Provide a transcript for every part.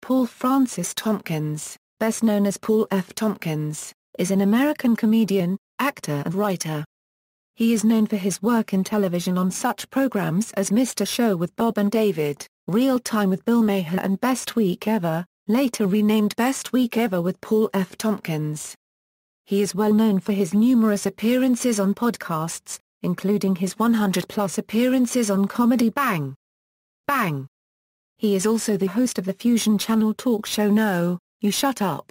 Paul Francis Tompkins, best known as Paul F. Tompkins, is an American comedian, actor and writer. He is known for his work in television on such programs as Mr. Show with Bob and David, Real Time with Bill Maher and Best Week Ever, later renamed Best Week Ever with Paul F. Tompkins. He is well known for his numerous appearances on podcasts, including his 100-plus appearances on Comedy Bang! Bang! He is also the host of the Fusion Channel talk show No, You Shut Up.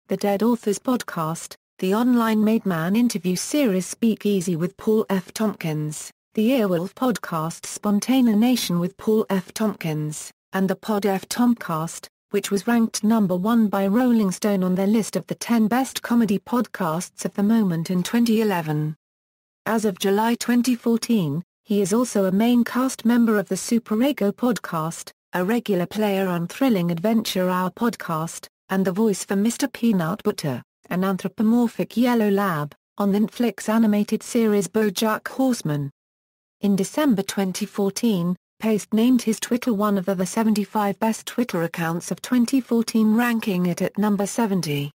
The Dead Authors Podcast, the online Made Man interview series Speakeasy with Paul F. Tompkins, the Earwolf podcast Spontaneanation with Paul F. Tompkins, and the Pod F. Tompkast, which was ranked number 1 by Rolling Stone on their list of the 10 best comedy podcasts of the moment in 2011. As of July 2014, he is also a main cast member of the Super Ego podcast, a regular player on Thrilling Adventure Hour podcast, and the voice for Mr. Peanut Butter, an anthropomorphic yellow lab, on the Netflix animated series BoJack Horseman. In December 2014, Paste named his Twitter one of the 75 best Twitter accounts of 2014, ranking it at number 70.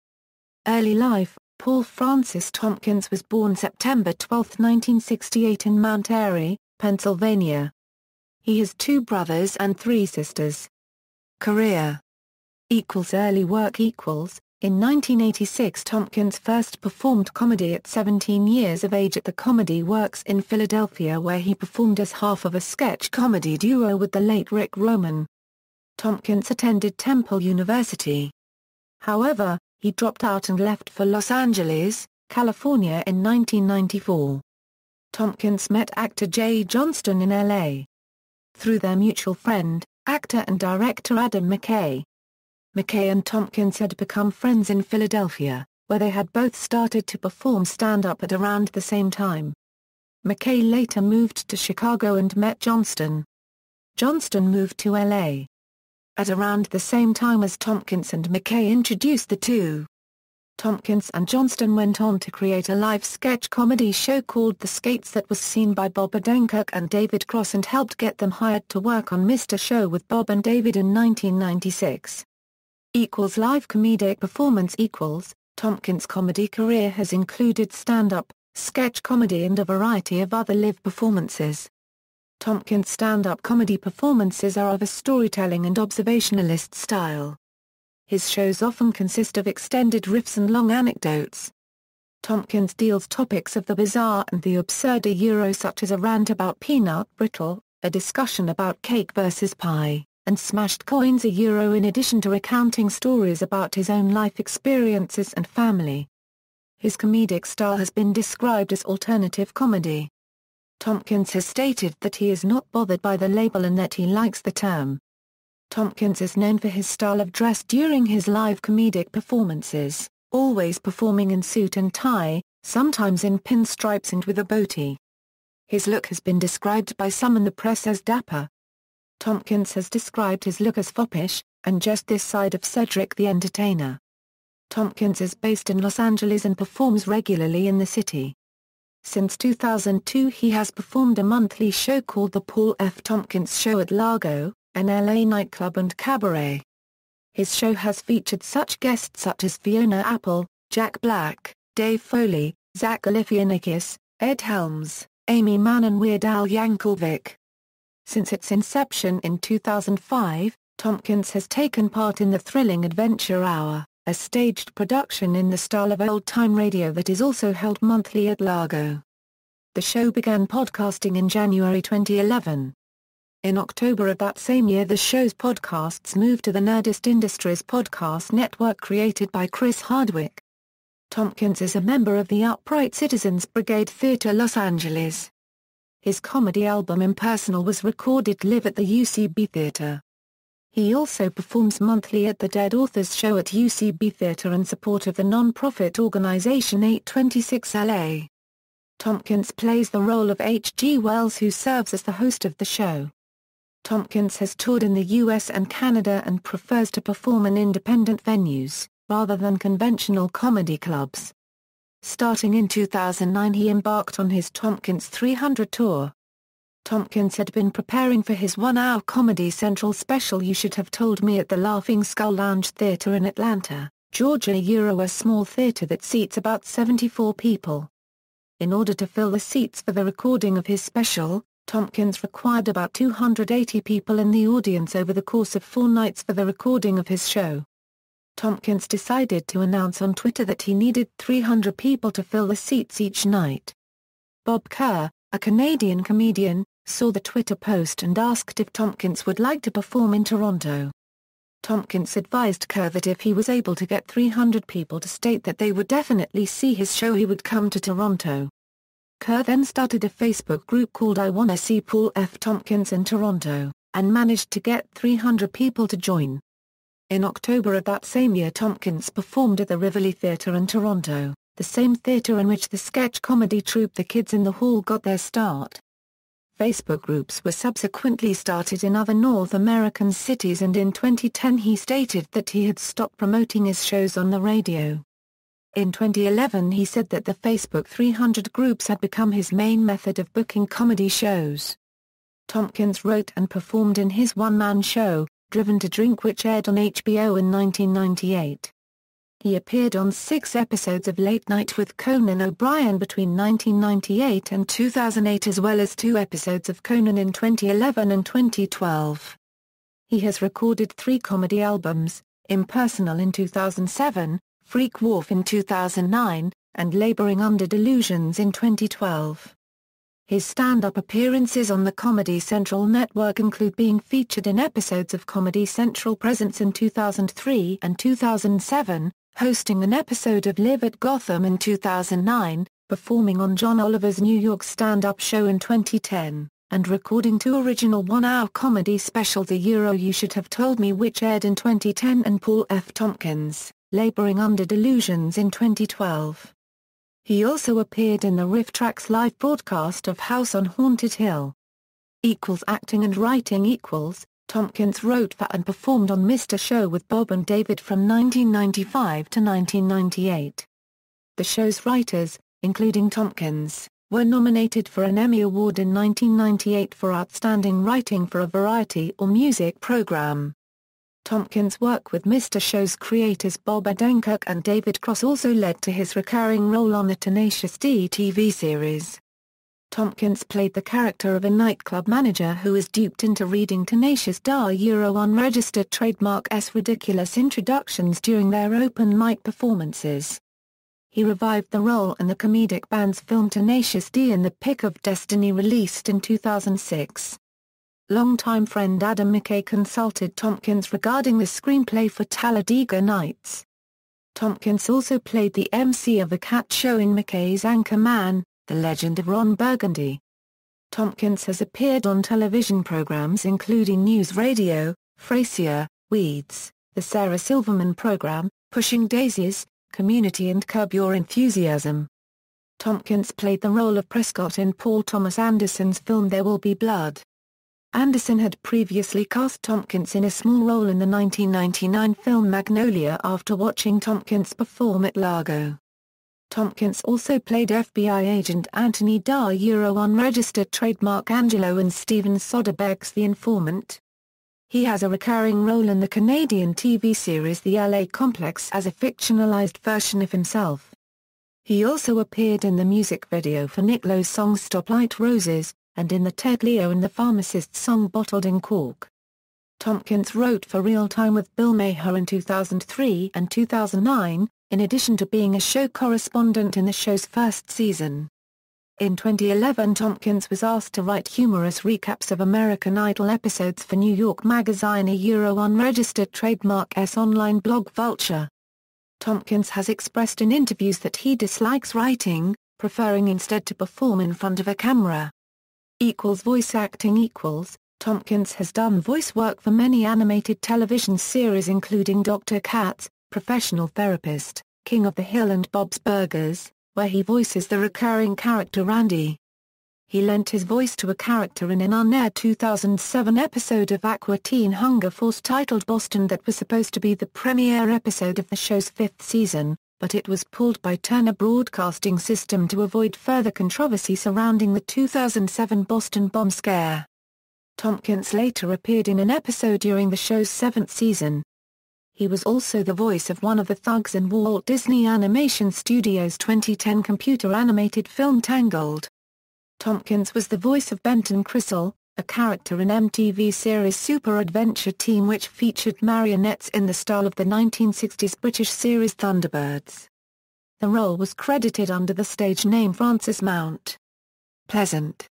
Early life: Paul Francis Tompkins was born September 12, 1968 in Mount Airy, Pennsylvania. He has 2 brothers and 3 sisters. Career Early work In 1986 Tompkins first performed comedy at 17 years of age at the Comedy Works in Philadelphia, where he performed as half of a sketch comedy duo with the late Rick Roman. Tompkins attended Temple University. However, he dropped out and left for Los Angeles, California in 1994. Tompkins met actor Jay Johnston in L.A. through their mutual friend, actor and director Adam McKay. McKay and Tompkins had become friends in Philadelphia, where they had both started to perform stand-up at around the same time. McKay later moved to Chicago and met Johnston. Johnston moved to L.A. at around the same time as Tompkins, and McKay introduced the two. Tompkins and Johnston went on to create a live sketch comedy show called The Skates that was seen by Bob Odenkirk and David Cross and helped get them hired to work on Mr. Show with Bob and David in 1996. Live comedic performance Tompkins' comedy career has included stand-up, sketch comedy and a variety of other live performances. Tompkins' stand-up comedy performances are of a storytelling and observationalist style. His shows often consist of extended riffs and long anecdotes. Tompkins deals topics of the bizarre and the absurd such as a rant about peanut brittle, a discussion about cake versus pie, and smashed coins in addition to recounting stories about his own life experiences and family. His comedic style has been described as alternative comedy. Tompkins has stated that he is not bothered by the label and that he likes the term. Tompkins is known for his style of dress during his live comedic performances, always performing in suit and tie, sometimes in pinstripes and with a goatee. His look has been described by some in the press as dapper. Tompkins has described his look as foppish, and just this side of Cedric the Entertainer. Tompkins is based in Los Angeles and performs regularly in the city. Since 2002 he has performed a monthly show called The Paul F. Tompkins Show at Largo, an LA nightclub and cabaret. His show has featured such guests such as Fiona Apple, Jack Black, Dave Foley, Zach Galifianakis, Ed Helms, Amy Mann and Weird Al Yankovic. Since its inception in 2005, Tompkins has taken part in the Thrilling Adventure Hour, a staged production in the style of old-time radio that is also held monthly at Largo. The show began podcasting in January 2011. In October of that same year the show's podcasts moved to the Nerdist Industries podcast network created by Chris Hardwick. Tompkins is a member of the Upright Citizens Brigade Theatre Los Angeles. His comedy album Impersonal was recorded live at the UCB Theatre. He also performs monthly at the Dead Authors Show at UCB Theatre in support of the non-profit organization 826 LA. Tompkins plays the role of H.G. Wells, who serves as the host of the show. Tompkins has toured in the US and Canada and prefers to perform in independent venues, rather than conventional comedy clubs. Starting in 2009 he embarked on his Tompkins 300 tour. Tompkins had been preparing for his one-hour Comedy Central special You Should Have Told Me at the Laughing Skull Lounge Theatre in Atlanta, Georgia, a small theatre that seats about 74 people. In order to fill the seats for the recording of his special, Tompkins required about 280 people in the audience over the course of 4 nights for the recording of his show. Tompkins decided to announce on Twitter that he needed 300 people to fill the seats each night. Bob Kerr, a Canadian comedian, saw the Twitter post and asked if Tompkins would like to perform in Toronto. Tompkins advised Kerr that if he was able to get 300 people to state that they would definitely see his show he would come to Toronto. Kerr then started a Facebook group called I Wanna See Paul F. Tompkins in Toronto, and managed to get 300 people to join. In October of that same year Tompkins performed at the Rivoli Theatre in Toronto, the same theatre in which the sketch comedy troupe The Kids in the Hall got their start. Facebook groups were subsequently started in other North American cities, and in 2010 he stated that he had stopped promoting his shows on the radio. In 2011 he said that the Facebook 300 groups had become his main method of booking comedy shows. Tompkins wrote and performed in his one-man show, Driven to Drink, which aired on HBO in 1998. He appeared on 6 episodes of Late Night with Conan O'Brien between 1998 and 2008, as well as 2 episodes of Conan in 2011 and 2012. He has recorded 3 comedy albums, Impersonal in 2007, Freak Wharf in 2009, and Laboring Under Delusions in 2012. His stand-up appearances on the Comedy Central network include being featured in episodes of Comedy Central Presents in 2003 and 2007, hosting an episode of Live at Gotham in 2009, performing on John Oliver's New York stand-up show in 2010, and recording 2 original one-hour comedy specials, You Should Have Told Me, which aired in 2010, and Paul F. Tompkins, Laboring Under Delusions in 2012. He also appeared in the Riff Tracks live broadcast of House on Haunted Hill. Acting and writing. Tompkins wrote for and performed on Mr. Show with Bob and David from 1995 to 1998. The show's writers, including Tompkins, were nominated for an Emmy Award in 1998 for Outstanding Writing for a Variety or Music Program. Tompkins' work with Mr. Show's creators Bob Odenkirk and David Cross also led to his recurring role on the Tenacious D TV series. Tompkins played the character of a nightclub manager who is duped into reading Tenacious D's unregistered trademark's ridiculous introductions during their open mic performances. He revived the role in the comedic band's film Tenacious D in The Pick of Destiny, released in 2006. Longtime friend Adam McKay consulted Tompkins regarding the screenplay for Talladega Nights. Tompkins also played the MC of a cat show in McKay's Anchorman, The Legend of Ron Burgundy. Tompkins has appeared on television programs including News Radio, Frasier, Weeds, The Sarah Silverman Program, Pushing Daisies, Community and Curb Your Enthusiasm. Tompkins played the role of Prescott in Paul Thomas Anderson's film There Will Be Blood. Anderson had previously cast Tompkins in a small role in the 1999 film Magnolia after watching Tompkins perform at Largo. Tompkins also played FBI agent Anthony Darr unregistered trademark Angelo in Steven Soderbergh's The Informant. He has a recurring role in the Canadian TV series The LA Complex as a fictionalized version of himself. He also appeared in the music video for Nick Lowe's song Stoplight Roses, and in the Ted Leo and the Pharmacist song Bottled in Cork. Tompkins wrote for Real Time with Bill Maher in 2003 and 2009, in addition to being a show correspondent in the show's first season. In 2011 Tompkins was asked to write humorous recaps of American Idol episodes for New York Magazine unregistered trademark's online blog Vulture. Tompkins has expressed in interviews that he dislikes writing, preferring instead to perform in front of a camera. Voice acting. Tompkins has done voice work for many animated television series including Dr. Katz, Professional Therapist, King of the Hill and Bob's Burgers, where he voices the recurring character Randy. He lent his voice to a character in an unaired 2007 episode of Aqua Teen Hunger Force titled Boston that was supposed to be the premiere episode of the show's 5th season, but it was pulled by Turner Broadcasting System to avoid further controversy surrounding the 2007 Boston bomb scare. Tompkins later appeared in an episode during the show's 7th season. He was also the voice of one of the thugs in Walt Disney Animation Studios' 2010 computer-animated film Tangled. Tompkins was the voice of Benton Crystal, a character in MTV series Super Adventure Team which featured marionettes in the style of the 1960s British series Thunderbirds. The role was credited under the stage name Francis Mount Pleasant.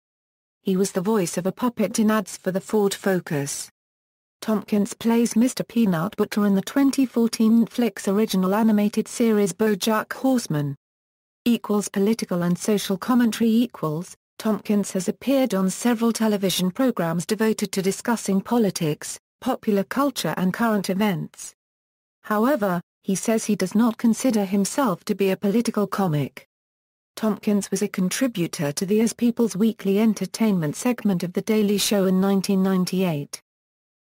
He was the voice of a puppet in ads for the Ford Focus. Tompkins plays Mr. Peanut Butter in the 2014 Netflix original animated series BoJack Horseman. Political and social commentary. Tompkins has appeared on several television programs devoted to discussing politics, popular culture and current events. However, he says he does not consider himself to be a political comic. Tompkins was a contributor to the As People's weekly entertainment segment of The Daily Show in 1998.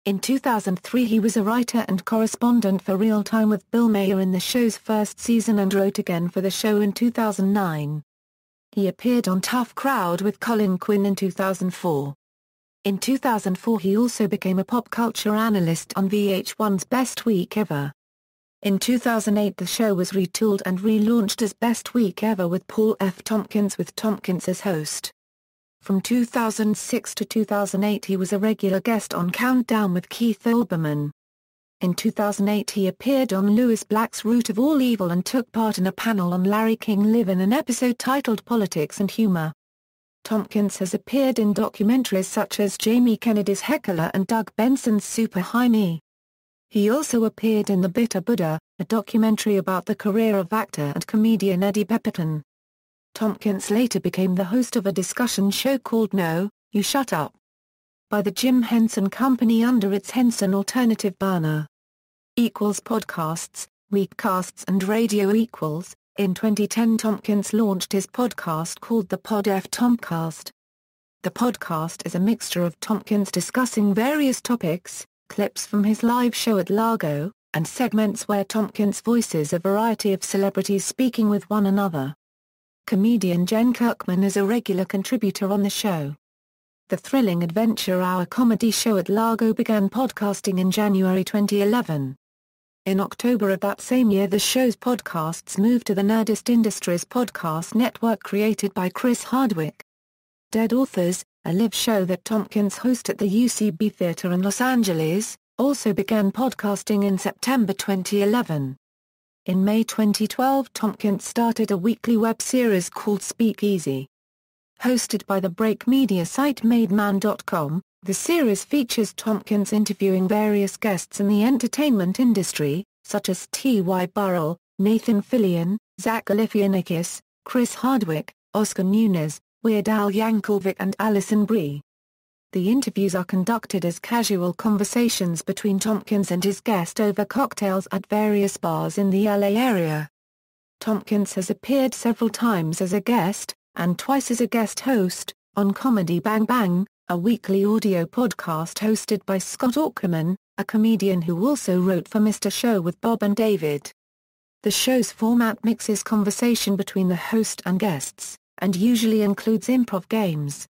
In 2003 he was a writer and correspondent for Real Time with Bill Maher in the show's first season and wrote again for the show in 2009. He appeared on Tough Crowd with Colin Quinn in 2004. In 2004 he also became a pop culture analyst on VH1's Best Week Ever. In 2008 the show was retooled and relaunched as Best Week Ever with Paul F. Tompkins with Tompkins as host. From 2006 to 2008 he was a regular guest on Countdown with Keith Olbermann. In 2008 he appeared on Lewis Black's Root of All Evil and took part in a panel on Larry King Live in an episode titled Politics and Humor. Tompkins has appeared in documentaries such as Jamie Kennedy's Heckler and Doug Benson's Super High Me. He also appeared in The Bitter Buddha, a documentary about the career of actor and comedian Eddie Pepitone. Tompkins later became the host of a discussion show called No, You Shut Up! By the Jim Henson Company under its Henson Alternative banner. Podcasts, Weekcasts and Radio Equals. In 2010 Tompkins launched his podcast called the Pod F Tompkast. The podcast is a mixture of Tompkins discussing various topics, clips from his live show at Largo, and segments where Tompkins voices a variety of celebrities speaking with one another. Comedian Jen Kirkman is a regular contributor on the show. The Thrilling Adventure Hour comedy show at Largo began podcasting in January 2011. In October of that same year the show's podcasts moved to the Nerdist Industries podcast network created by Chris Hardwick. Dead Authors, a live show that Tompkins hosts at the UCB Theatre in Los Angeles, also began podcasting in September 2011. In May 2012 Tompkins started a weekly web series called Speakeasy. Hosted by the break media site MadeMan.com, the series features Tompkins interviewing various guests in the entertainment industry, such as T.Y. Burrell, Nathan Fillion, Zach Galifianakis, Chris Hardwick, Oscar Muniz, Weird Al Yankovic and Alison Brie. The interviews are conducted as casual conversations between Tompkins and his guest over cocktails at various bars in the LA area. Tompkins has appeared several times as a guest, and twice as a guest host, on Comedy Bang Bang, a weekly audio podcast hosted by Scott Aukerman, a comedian who also wrote for Mr. Show with Bob and David. The show's format mixes conversation between the host and guests, and usually includes improv games.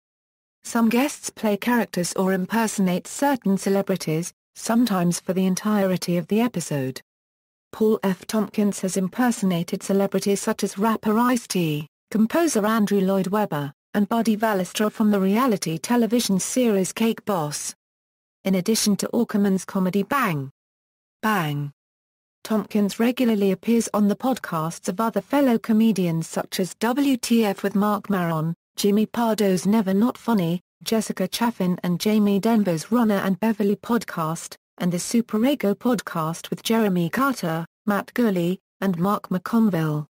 Some guests play characters or impersonate certain celebrities, sometimes for the entirety of the episode. Paul F. Tompkins has impersonated celebrities such as rapper Ice-T, composer Andrew Lloyd Webber, and Buddy Vallistra from the reality television series Cake Boss. In addition to Aukerman's comedy Bang Bang, Tompkins regularly appears on the podcasts of other fellow comedians such as WTF with Mark Maron, Jimmy Pardo's Never Not Funny, Jessica Chaffin and Jamie Denver's Runner and Beverly podcast, and the Super Ego podcast with Jeremy Carter, Matt Gurley, and Mark McConville.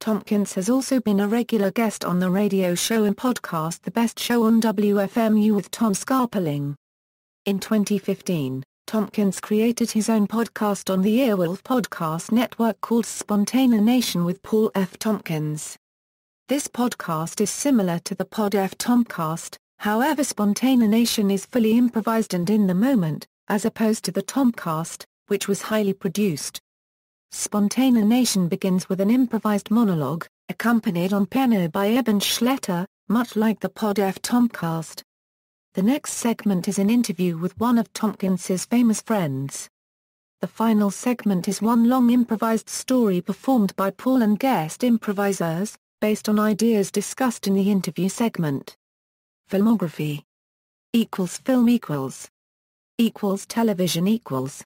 Tompkins has also been a regular guest on the radio show and podcast The Best Show on WFMU with Tom Scarpeling. In 2015, Tompkins created his own podcast on the Earwolf podcast network called SPONTANEANATION with Paul F. Tompkins. This podcast is similar to the Pod F. Tompkast, however SPONTANEANATION is fully improvised and in the moment, as opposed to the Tompkast, which was highly produced. Spontaneanation begins with an improvised monologue, accompanied on piano by Eben Schletter, much like the Pod F Tompkast. The next segment is an interview with one of Tompkins's famous friends. The final segment is one long improvised story performed by Paul and guest improvisers, based on ideas discussed in the interview segment. Filmography equals film equals television equals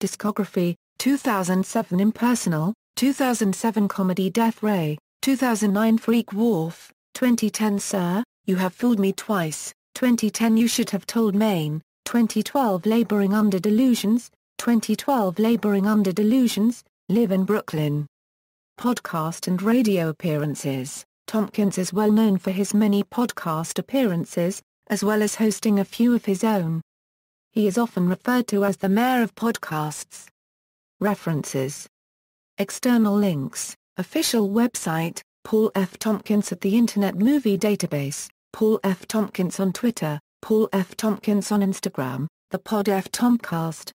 discography 2007 Impersonal, 2007 Comedy Death Ray, 2009 Freak Wharf, 2010 Sir, You Have Fooled Me Twice, 2010 You Should Have Told Maine, 2012 Laboring Under Delusions, 2012 Laboring Under Delusions, Live in Brooklyn. Podcast and radio appearances. Tompkins is well known for his many podcast appearances, as well as hosting a few of his own. He is often referred to as the Mayor of Podcasts. References. External links, official website, Paul F. Tompkins at the Internet Movie Database, Paul F. Tompkins on Twitter, Paul F. Tompkins on Instagram, the Pod F Tompkast,